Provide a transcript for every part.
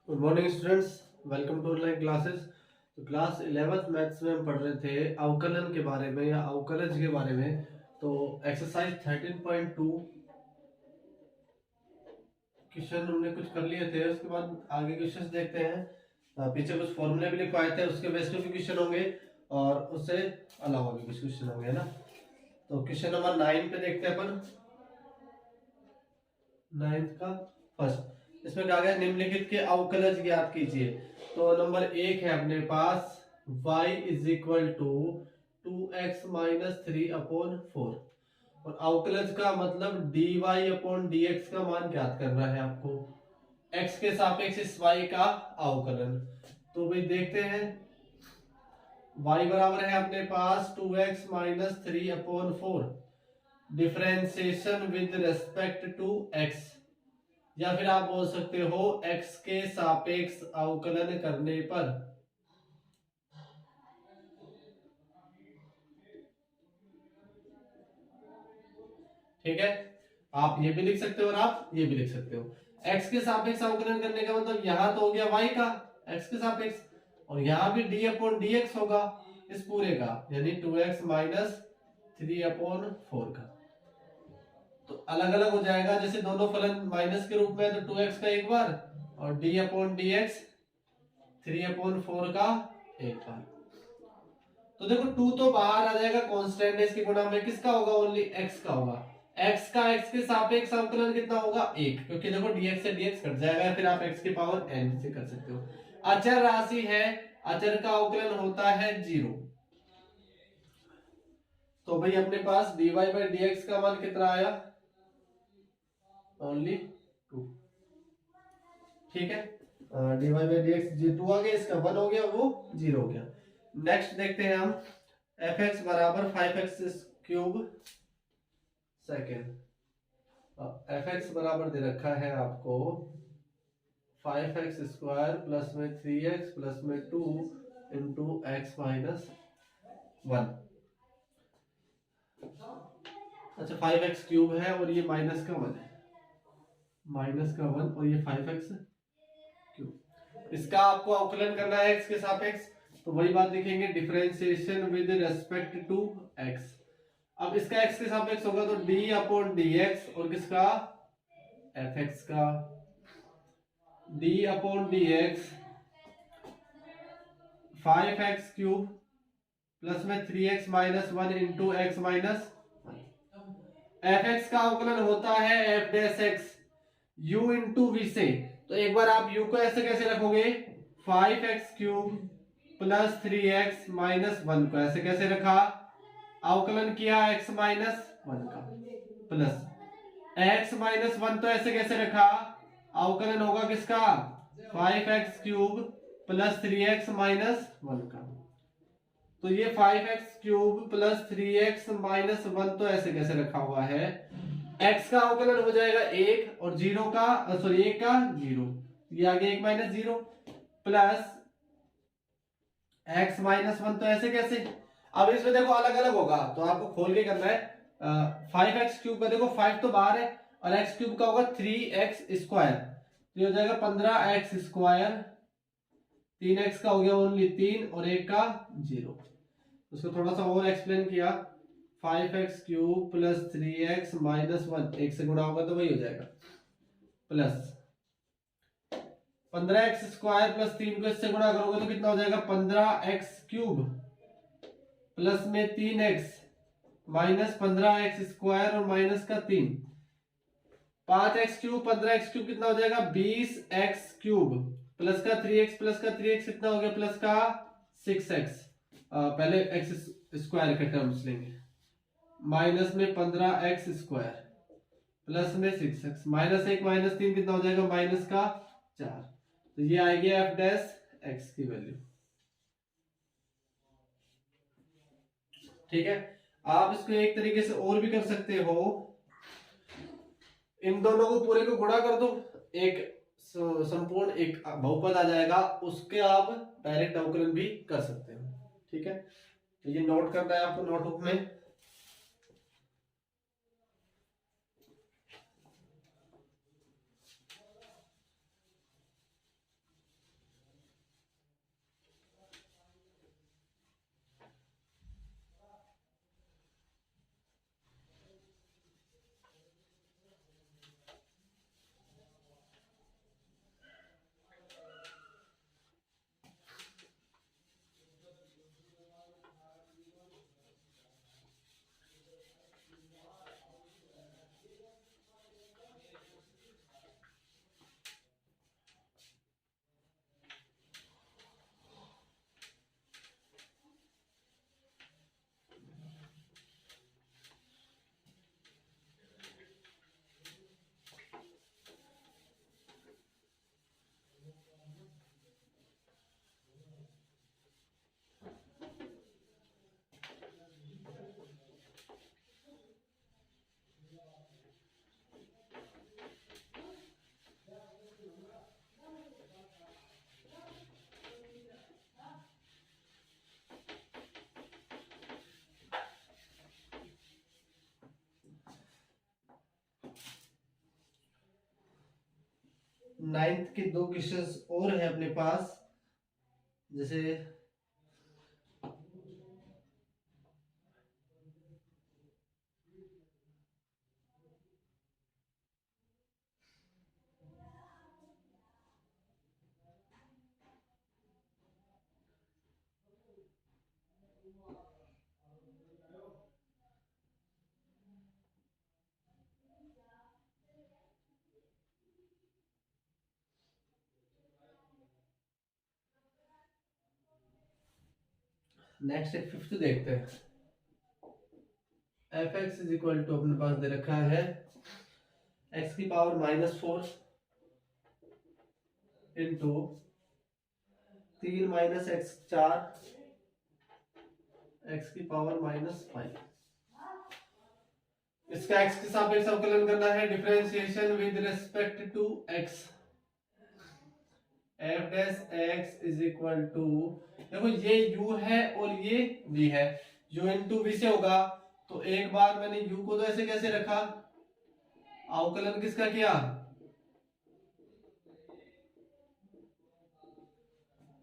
Good morning students, welcome to online classes. तो class 11th maths में हम पढ़ रहे थे अवकलन के बारे में या अवकलज के बारे में। तो एक्सरसाइज 13.2 क्वेश्चन हमने कुछ कर लिए थे। उसके बाद आगे क्वेश्चंस देखते हैं। पीछे कुछ फॉर्मूले भी लिखवाए थे, उसके बेस पे भी क्वेश्चन होंगे और उससे अलावा भी कुछ क्वेश्चन होंगे, है ना। तो क्वेश्चन नंबर 9 पे देखते हैं अपन। 9th का फर्स्ट, इसमें कहा गया निम्नलिखित के अवकलज ज्ञात कीजिए। तो नंबर 1 है अपने पास y is equal to 2x minus 3/4 और अवकलज का मतलब dy अपॉन dx का मान ज्ञात करना है आपको। x के सापेक्ष इस y का अवकलन। तो भाई देखते हैं, y बराबर है अपने पास 2x minus 3/4 differentiation with respect to x, या फिर आप बोल सकते हो x के सापेक्ष अवकलन करने पर। ठीक है, आप ये भी लिख सकते हो और आप ये भी लिख सकते हो। x के सापेक्ष अवकलन करने का मतलब यहां तो हो गया y का x के सापेक्ष, और यहां भी d अपॉन dx होगा इस पूरे का, यानी 2x माइनस 3/4 का। तो अलग अलग हो जाएगा, जैसे दोनों फलन माइनस के रूप में है तो 2x का एक बार और d अपॉन dx 3/4 का एक बार। तो देखो 2 तो बाहर आ जाएगा, कांस्टेंट है, इसके गुणा में किसका होगा? ओनली x का होगा। x का x के सापेक्ष अवकलन कितना होगा? 1, क्योंकि देखो dx से dx कट जाएगा, या फिर आप x की पावर n से कर सकते हो। अचर राशि है, अचर का अवकलन होता है 0। तो भाई अपने पास dy बाई dx का मान कितना आया? ओनली 2। ठीक है, dy बाई dx 2 आ गया, इसका 1 हो गया, वो 0 हो गया। नेक्स्ट देखते हैं हम, fx बराबर 5x क्यूब सेकेंड। fx बराबर दे रखा है आपको 5x स्क्वायर प्लस में 3x प्लस में 2 इंटू एक्स माइनस 1। अच्छा, 5x क्यूब है और ये माइनस का 1 है, माइनस का 1 और ये 5x क्यूब। इसका आपको अवकलन करना है x के सापेक्ष, तो वही बात लिखेंगे, differentiation with respect to x। अब इसका x के सापेक्ष होगा तो d अपॉन dx, और किसका? fx का d upon dx 5x cube plus में 3x minus 1 into x minus 1। fx का अवकलन होता है f dash x u into v से। तो एक बार आप u को ऐसे कैसे रखोगे? 5x cube plus 3x minus 1 को ऐसे कैसे रखा? अवकलन किया x माइनस 1 का, प्लस x माइनस 1 तो ऐसे कैसे रखा? अवकलन होगा किसका? 5x cube plus 3x minus 1 का। तो ये 5x cube plus 3x minus 1 तो ऐसे कैसे रखा हुआ है? x का अवकलन हो जाएगा 1 और 0 का, सॉरी 1 का 0, ये आ गया 1 माइनस 0 प्लस x माइनस 1 तो ऐसे कैसे? अब इसमें देखो अलग अलग होगा, तो आपको खोल के करना है। 5x क्यूब का देखो 5 तो बाहर है और x क्यूब का होगा 3x स्क्वायर, तो ये हो जाएगा 15x स्क्वायर। 3x का हो गया ओनली 3 और 1 का 0। उसको थोड़ा सा और एक्सप्लेन किया, 5x cube plus 3x minus 1 1 से गुणा होगा तो वही हो जाएगा, प्लस 15x स्क्वायर प्लस 3 को इससे गुणा करोगे तो कितना हो जाएगा? 15x क्यूब प्लस में 3x माइनस 15x स्क्वायर और माइनस का 3। 5x क्यूब 15x क्यूब कितना हो जाएगा? 20x क्यूब प्लस का 3x प्लस का 3x कितना हो गया? प्लस का 6x। पहले एक्स स्क्वायर के टर्म्स लेंगे, माइनस में 15x स्क्वायर प्लस में 6x माइनस 1 माइनस 3 कितना हो जाएगा? माइनस का 4। तो ये आएगी f डैश x की वैल्यू। ठीक है, आप इसको एक तरीके से और भी कर सकते हो, इन दोनों को पूरे को गुणा कर दो, एक संपूर्ण एक बहुपद आ जाएगा, उसके आप डायरेक्ट अवकलन भी कर सकते हो। ठीक है, तो ये नोट करना है आपको नोटबुक में। नाइन्थ के दो क्वेश्चंस और है अपने पास, जैसे नेक्स्ट एक फिफ्थ देखते हैं। F x is equal to अपने पास दे रखा है एक्स की power -4 into 3 minus x 4 x की पावर -5। इसका एक्स के सापेक्ष अवकलन करना है, differentiation with respect to x. F dash x is equal to, देखो ये u है और ये v है, u इंटू v से होगा। तो एक बार मैंने u को तो ऐसे कैसे रखा, अवकलन किसका किया,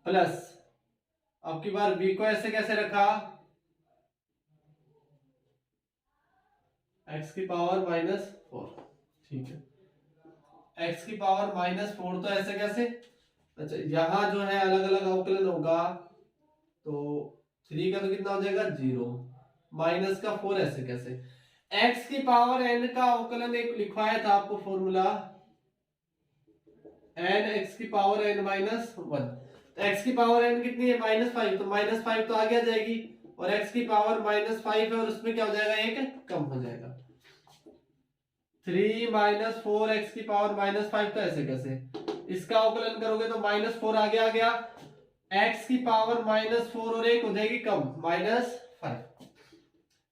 प्लस। अब की बार v को ऐसे कैसे रखा, x की पावर -4। ठीक है, x की पावर -4 तो ऐसे कैसे। अच्छा, यहां जो है अलग अलग अवकलन होगा, तो 3 का तो कितना हो जाएगा 0, माइनस का 4 ऐसे कैसे। x की पावर n का अवकलन एक लिखवाया था आपको फॉर्मूला, n x की पावर n -1। तो x की पावर n कितनी है -5, तो -5 तो आगे आ जाएगी, और x की पावर -5 है और उसमें क्या हो जाएगा, एक कम हो जाएगा। 3 -4 x की पावर -5 तो ऐसे कैसे, इसका अवकलन करोगे तो -4 आगे आ गया, x की पावर -4 और एक हो जाएगी कम, -5।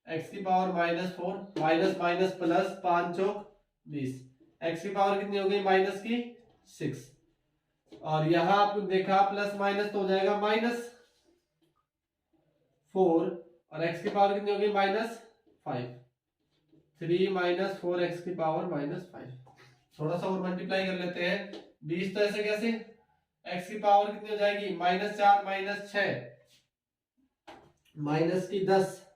x की पावर -4 माइनस माइनस प्लस 5 चौक 20, x की पावर कितनी हो गई माइनस की 6, और यहां आपको देखा प्लस माइनस तो हो जाएगा -4, और x की पावर कितनी हो गई -5, 3 -4 x की पावर -5। थोड़ा सा और मल्टीप्लाई कर लेते हैं, 20 तो ऐसे कैसे, x की पावर कितनी हो जाएगी -4 -6 माइनस की 10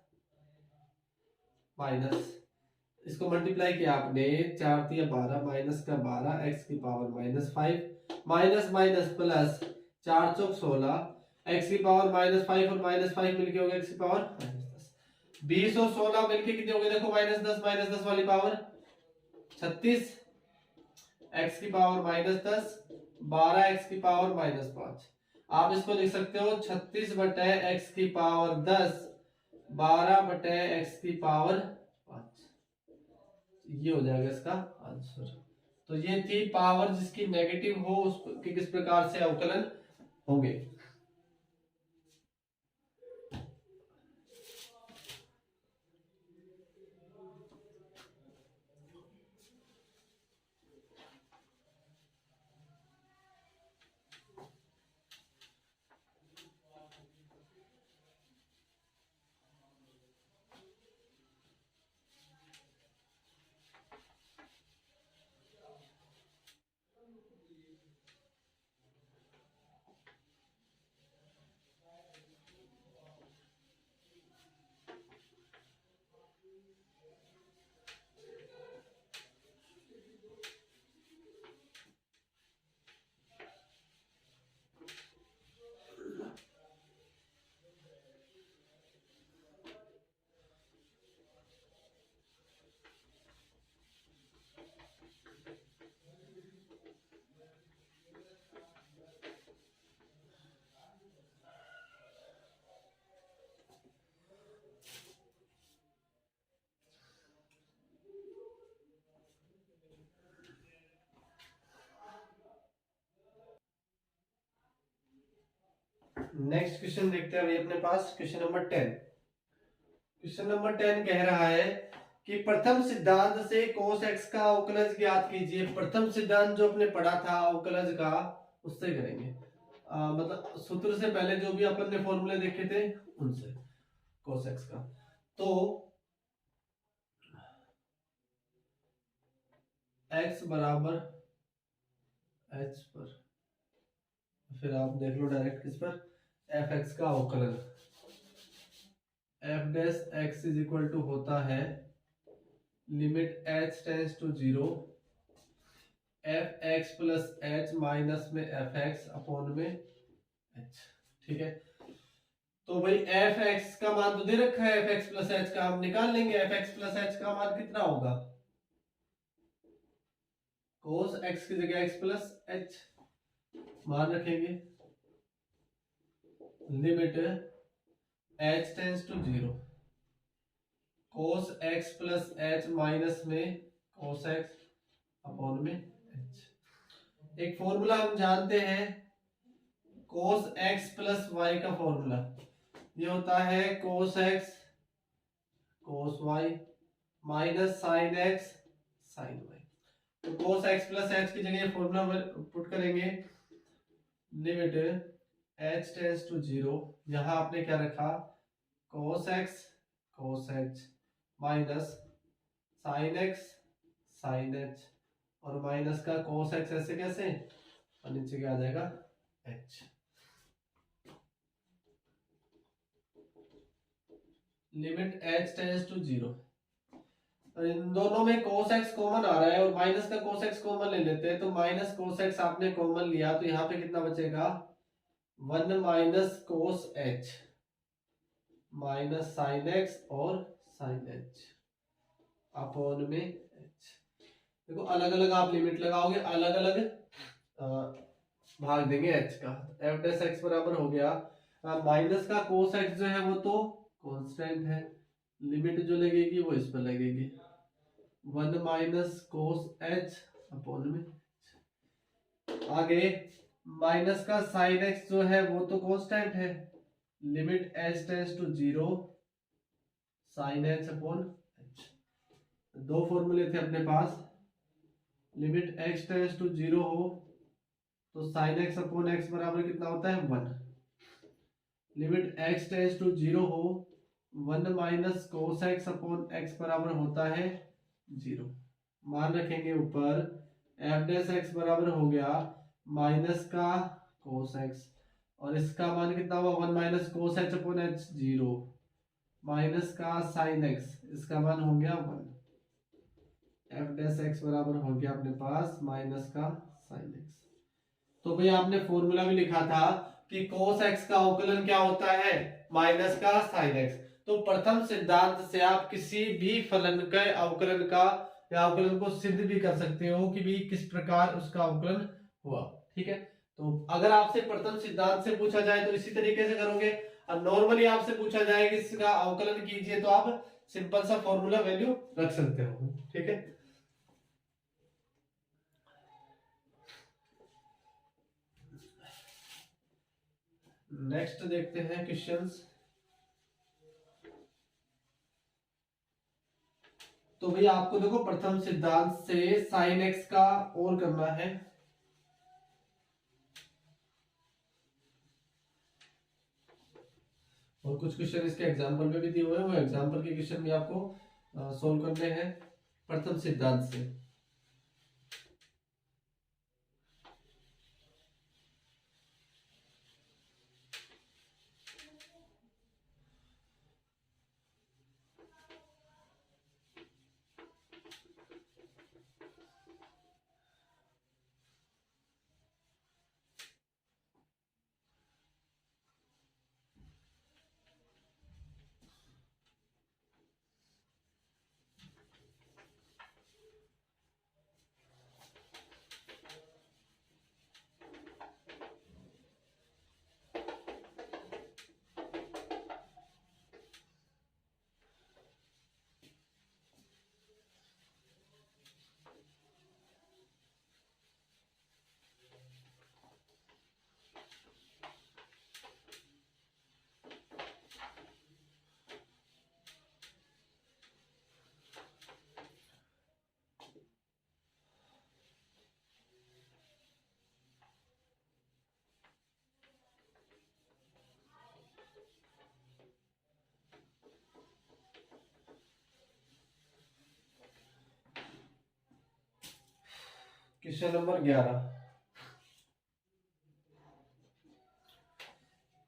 माइनस, इसको मल्टीप्लाई किया आपने 4 तिया 12 माइनस का 12 x की पावर -5 माइनस माइनस प्लस 4 चौक 16 x की पावर -5 और -5 मिलके हो गया x की पावर -10। 20 और 16 मिलके कितने हो गए, देखो -10 वाली पावर 36 x की पावर -10 12 x की पावर -5। आप इसको लिख सकते हो 36 बटे x की पावर 10 12 बटे x की पावर 5, ये हो जाएगा इसका आंसर। तो ये थी पावर जिसकी नेगेटिव हो उसके किस प्रकार से अवकलन होंगे। नेक्स्ट क्वेश्चन देखते हैं अभी अपने पास, क्वेश्चन नंबर 10। क्वेश्चन नंबर 10 कह रहा है कि प्रथम सिद्धांत से cos x का अवकलज ज्ञात कीजिए। प्रथम सिद्धांत जो अपने पढ़ा था अवकलज का, उससे करेंगे, मतलब सूत्र से पहले जो भी अपन ने फॉर्मूले देखे थे उनसे cos x का। तो x बराबर एच पर, फिर आप देख लो डायरेक्ट किस पर, एफ एक्स का अवकलन f dash x is equal to होता है limit H tends to 0 f x plus H minus में एफ एक्स अपॉन में एच। ठीक है, तो भाई एफ एक्स का मान तो दे रखा है, एफ एक्स प्लस एच का हम निकाल लेंगे। एफ एक्स प्लस एच का मान कितना होगा, कोस एक्स की जगह एक्स प्लस एच मान रखेंगे, limit H tends to 0 cos X plus H minus में कोस एक्स अपॉन में एच। एक फॉर्मूला हम जानते हैं कोस एक्स प्लस वाई का फॉर्मूला, ये होता है cos X cos Y minus sine X sine Y. तो कोस एक्स प्लस एच की जगह फॉर्मूला पुट करेंगे, लिमिट एच टेंस टू 0, यहां आपने क्या रखा cos X cos H minus sine X sine h, और माइनस का कोस एक्स ऐसे कैसे, और नीचे क्या आ जाएगा h. Limit H tends to 0, इन दोनों में cos x कॉमन आ रहा है और माइनस का cos x कॉमन ले लेते हैं, तो माइनस cos x आपने कॉमन लिया तो यहाँ पे कितना बचेगा 1 minus cos h minus sine x और साइन h अपॉन में h। देखो अलग अलग आप लिमिट लगाओगे, अलग अलग भाग देंगे h का। f डैश x बराबर हो गया माइनस का cos x जो है वो तो कांस्टेंट है, लिमिट जो लगेगी वो इस पर लगेगी 1 माइनस कोस एच अपॉन में। आगे माइनस का साइन एक्स जो है वो तो कांस्टेंट है, limit H tends to 0 sine h upon h. दो फॉर्मूले थे अपने पास, लिमिट एक्स टेंस टू 0 हो तो साइन एक्स अपॉन एक्स बराबर कितना होता है 1, लिमिट एक्स टेंस टू 0 हो 1 minus cos X upon x बराबर होता है 0। मान रखेंगे ऊपर एफ डैश एक्स बराबर हो गया माइनस का कोस एक्स, और इसका मान कितना हुआ 1 minus cos H upon H 0 minus का साइन एक्स, इसका मान हो गया 1। एफ डैश एक्स बराबर हो गया अपने पास माइनस का साइन एक्स। तो भाई आपने फॉर्मूला भी लिखा था कि कोस एक्स का अवकलन क्या होता है माइनस का साइन एक्स। तो प्रथम सिद्धांत से आप किसी भी फलन के अवकलन का या अवकलन को सिद्ध भी कर सकते हो कि भी किस प्रकार उसका अवकलन हुआ। ठीक है, तो अगर आपसे प्रथम सिद्धांत से पूछा जाए तो इसी तरीके से करोगे, और नॉर्मली आपसे पूछा जाए कि इसका अवकलन कीजिए तो आप सिंपल सा फॉर्मूला वैल्यू रख सकते हो। ठीक है, नेक्स्ट देखते हैं क्वेश्चंस। तो भाई आपको देखो प्रथम सिद्धांत से साइन एक्स का और करना है, और कुछ क्वेश्चन इसके एग्जांपल में भी दिए हुए हैं, वो एग्जांपल के क्वेश्चन भी आपको सॉल्व करने हैं प्रथम सिद्धांत से। क्वेश्चन नंबर 11,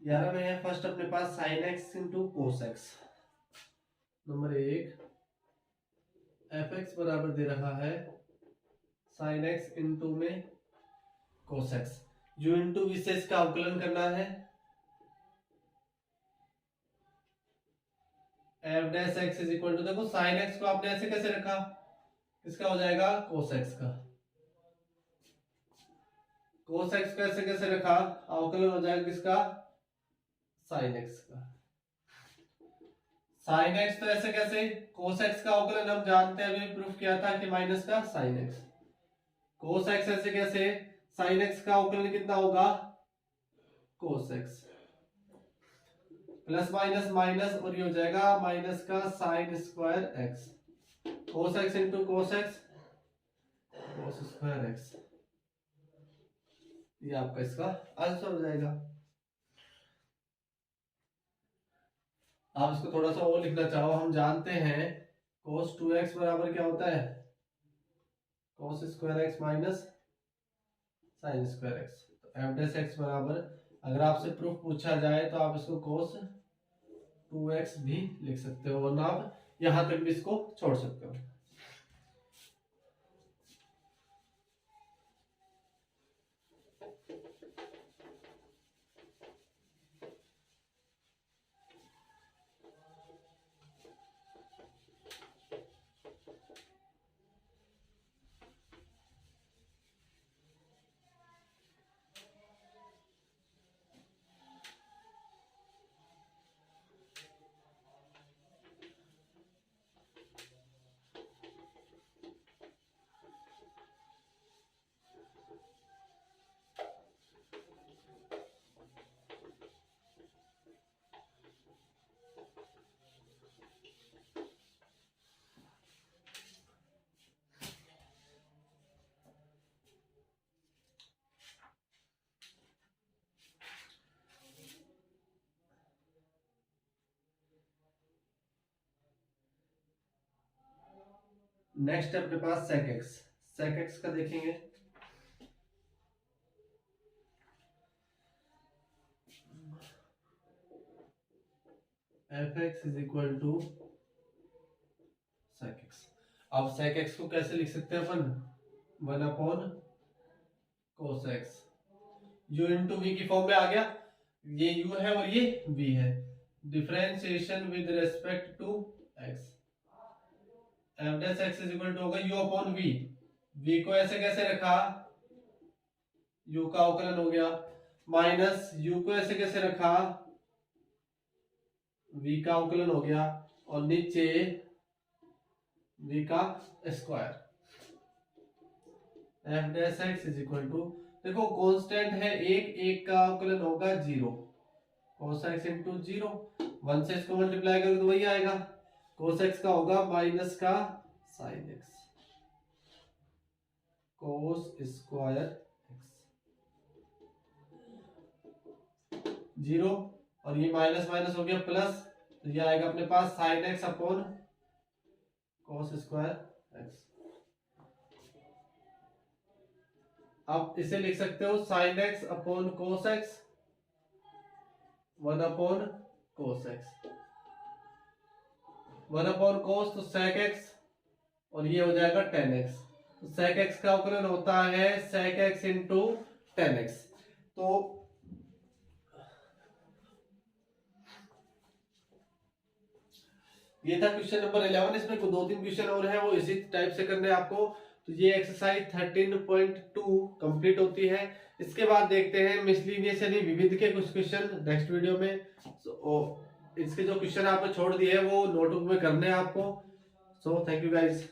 11 में है फर्स्ट अपने पास sine X into cos X. Number 1 F X बराबर दे रहा है साइन एक्स इंटू में cos x. You into V से इसका अवकलन करना है। F dash x is equal to, देखो साइन एक्स को आपने ऐसे कैसे रखा, किसका हो जाएगा, कोस एक्स का। कोस एक्स को ऐसे कैसे रखा, अवकलन हो जाएगा किसका, साइन एक्स का। साइन एक्स तो ऐसे कैसे, कोस एक्स का अवकलन हम जानते हैं, अभी प्रूफ किया था कि माइनस का साइन एक्स। कोस एक्स ऐसे कैसे, साइन एक्स का अवकलन कितना होगा, कोस एक्स प्लस माइनस माइनस, और ये हो जाएगा माइनस का sine square x. Cos x into cos X, cos square x, ये आपका इसका आंसर हो जाएगा। आप इसको थोड़ा सा और लिखना चाहो, हम जानते हैं कोस 2x बराबर क्या होता है, cos square x minus sine square x. तो एफ डैश एक्स बराबर, अगर आपसे प्रूफ पूछा जाए तो आप इसको कोस 2x भी लिख सकते हो, वरना आप यहां तक भी इसको छोड़ सकते हो। नेक्स्ट अपने पास सेक एक्स। सेक एक्स का देखेंगे, f x is equal to sec x. अब सेक एक्स को कैसे लिख सकते हैं अपन, 1 upon cos x. You into v की फॉर्म में आ गया, ये यू है और ये वी है। Differentiation with respect to x, f dash x is equal to होगा यू अपॉन वी। वी को ऐसे कैसे रखा, यू का अवकलन हो गया, माइनस यू को ऐसे कैसे रखा, वी का अवकलन हो गया, और नीचे वी का square. F dash x is equal to, देखो कांस्टेंट है एक, एक का अवकलन होगा 0, cos x इंटू 0, 1 से इसको मल्टीप्लाई करोगे तो वही आएगा। cos x का होगा माइनस का sin x, cos square x 0, और ये माइनस माइनस हो गया प्लस, तो ये आएगा अपने पास sin x upon cos square x। आप इसे लिख सकते हो sin x upon cos x, 1 upon cos x, 1 upon cos तो sec x, और ये हो जाएगा tan x। तो sec x का अवकलन होता है sec x into tan x। तो ये था क्वेश्चन नंबर 11। इसमें 2-3 क्वेश्चन और है, वो इसी टाइप से करने हैं आपको। तो ये एक्सरसाइज 13.2 कंप्लीट होती है। इसके बाद देखते हैं मिसलिनियस यानी विविध के कुछ क्वेश्चन नेक्स्ट वीडियो में। इसके जो क्वेश्चन आपने छोड़ दिए वो नोटबुक में करने हैं आपको। So thank you guys.